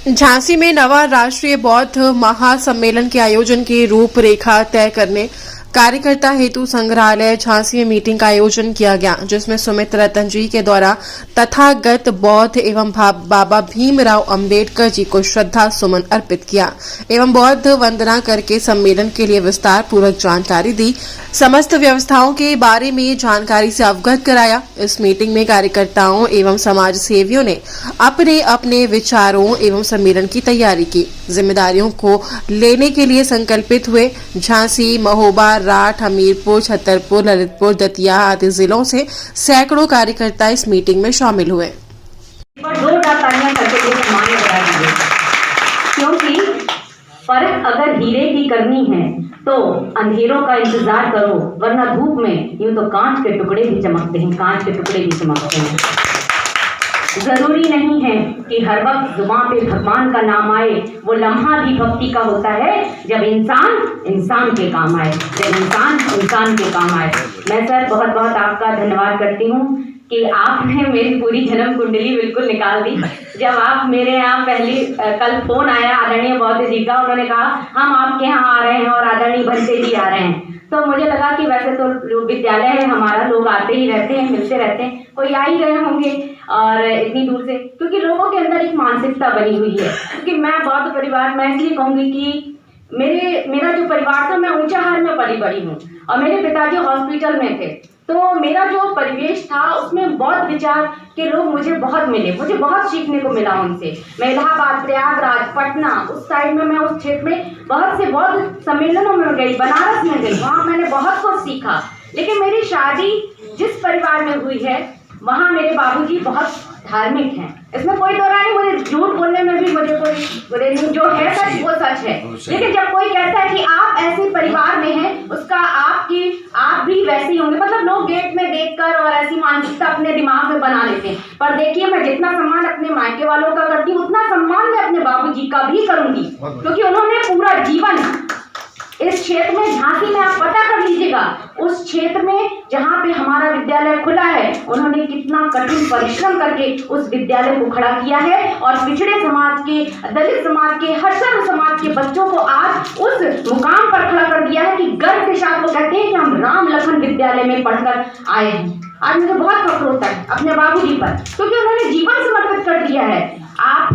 झांसी में नवा राष्ट्रीय बौद्ध महासम्मेलन के आयोजन की रूपरेखा तय करने कार्यकर्ता हेतु संग्रहालय झांसी में मीटिंग का आयोजन किया गया, जिसमें सुमित रतन जी के द्वारा तथागत बौद्ध एवं बाबा भीमराव अंबेडकर जी को श्रद्धा सुमन अर्पित किया एवं बौद्ध वंदना करके सम्मेलन के लिए विस्तार पूर्वक जानकारी दी, समस्त व्यवस्थाओं के बारे में जानकारी से अवगत कराया। इस मीटिंग में कार्यकर्ताओं एवं समाज सेवियों ने अपने अपने विचारों एवं सम्मेलन की तैयारी की जिम्मेदारियों को लेने के लिए संकल्पित हुए। झांसी, महोबा, राठ, हमीरपुर, छतरपुर, ललितपुर, दतिया आदि जिलों से सैकड़ों कार्यकर्ता इस मीटिंग में शामिल हुए। क्योंकि परख अगर हीरे की करनी है तो अंधेरों का इंतजार करो, वरना धूप में यूं तो कांच के टुकड़े भी चमकते हैं, कांच के टुकड़े भी चमकते हैं। जरूरी नहीं है कि हर वक्त जुबान पे भगवान का नाम आए, वो लम्हा भी भक्ति का होता है जब इंसान इंसान के काम आए, जब इंसान इंसान के काम आए। मैं सर बहुत बहुत आपका धन्यवाद करती हूँ कि आपने मेरी पूरी जन्म कुंडली बिल्कुल निकाल दी। जब आप मेरे यहाँ कल फोन आया आदरणीय बौद्ध जी का, उन्होंने कहा हम आपके यहाँ आ रहे हैं और आदरणीय भंते जी आ रहे हैं, तो मुझे लगा कि वैसे तो विद्यालय है हमारा, लोग आते ही रहते हैं, मिलते रहते हैं, कोई आ ही रहे होंगे और इतनी दूर से, क्योंकि लोगों के अंदर एक मानसिकता बनी हुई है। क्योंकि मैं बौद्ध परिवार, मैं इसलिए कहूँगी कि मेरा जो परिवार था, मैं ऊंचाहार में पली बड़ी हूँ और मेरे पिताजी हॉस्पिटल में थे, तो मेरा जो परिवेश था उसमें बौद्ध विचार के लोग मुझे बहुत मिले, मुझे बहुत सीखने को मिला उनसे। मैं इलाहाबाद, प्रयागराज, पटना, उस साइड में, मैं उस क्षेत्र में बहुत से बौद्ध सम्मेलनों में गई, बनारस में गई, वहाँ मैंने बहुत कुछ सीखा। लेकिन मेरी शादी जिस परिवार में हुई है वहाँ मेरे बाबूजी बहुत धार्मिक हैं, इसमें कोई दो राय नहीं। मुझे झूठ बोलने में भी मुझे कोई जो है सच वो सच है। लेकिन जब कोई कहता है कि आप ऐसे परिवार में हैं, उसका आप भी वैसे ही होंगे, मतलब लोग गेट में देखकर और ऐसी मानसिकता अपने दिमाग में बना लेते हैं। पर देखिए, मैं जितना सम्मान अपने मायके वालों का करती हूँ उतना सम्मान मैं अपने बाबूजी का भी करूंगी, क्योंकि उन्होंने पूरा जीवन इस क्षेत्र में, झांसी में आप पता कर लीजिएगा, उस क्षेत्र में जहाँ पे हमारा विद्यालय खुला है, उन्होंने कितना कठिन परिश्रम करके उस विद्यालय को खड़ा किया है और पिछड़े समाज के, दलित समाज के, हर सर्व समाज के बच्चों को आज उस मुकाम पर खड़ा कर दिया है कि गर्व के साथ वो कहते हैं कि हम राम लखन विद्यालय में पढ़कर आए हैं। आज मुझे बहुत फख्र होता है अपने बाबूजी पर, क्योंकि उन्होंने जीवन समर्पित कर दिया है। आप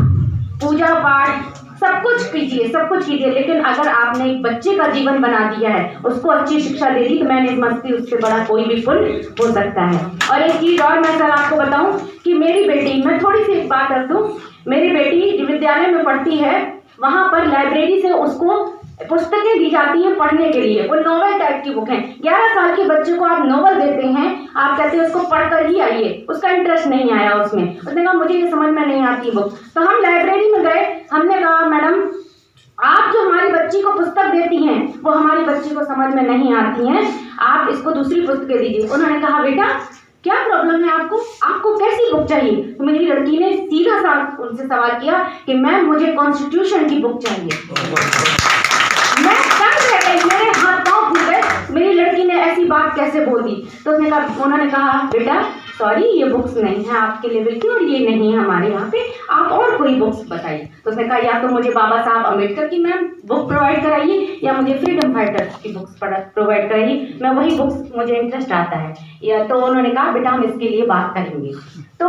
पूजा पाठ सब कुछ कीजिए, सब कुछ कीजिए, लेकिन अगर आपने एक बच्चे का जीवन बना दिया है, उसको अच्छी शिक्षा दे दी, तो मैं नहीं समझती उससे बड़ा कोई भी पुण्य हो सकता है। और एक चीज और मैं सर आपको बताऊं कि मेरी बेटी, मैं थोड़ी सी एक बात रख दूं, मेरी बेटी विद्यालय में पढ़ती है, वहां पर लाइब्रेरी से उसको पुस्तकें दी जाती हैं पढ़ने के लिए, वो नॉवेल टाइप की बुक है। 11 साल के बच्चे को आप नॉवेल देते हैं, आप कहते हैं उसको पढ़कर ही आइए, उसका इंटरेस्ट नहीं आया उसमें, उसने कहा मुझे ये समझ में नहीं आती बुक। तो हम लाइब्रेरी में गए, हमने कहा मैडम आप जो हमारी बच्ची को पुस्तक देती हैं वो हमारी बच्ची को समझ में नहीं आती हैं, आप इसको दूसरी पुस्तकें दीजिए। उन्होंने कहा बेटा क्या प्रॉब्लम है आपको कैसी बुक चाहिए? तो मेरी लड़की ने सीधा सा उनसे सवाल किया कि मैम मुझे कॉन्स्टिट्यूशन की बुक चाहिए। मैं दंग रह गई, मेरे हाथ पांव फूट गए, मेरी लड़की ने ऐसी बात कैसे बोल दी? तो उन्होंने कहा बेटा सॉरी, ये बुक्स नहीं है आपके लेवल की और ये नहीं है हमारे यहाँ पे, आप और कोई बुक्स बताइए। तो उसने कहा या तो मुझे बाबा साहब अम्बेडकर की मैम बुक प्रोवाइड कराइए या मुझे फ्रीडम फाइटर की बुक्स प्रोवाइड कराइए, मैं वही बुक्स, मुझे इंटरेस्ट आता है। या तो उन्होंने कहा बेटा हम इसके लिए बात करेंगे। तो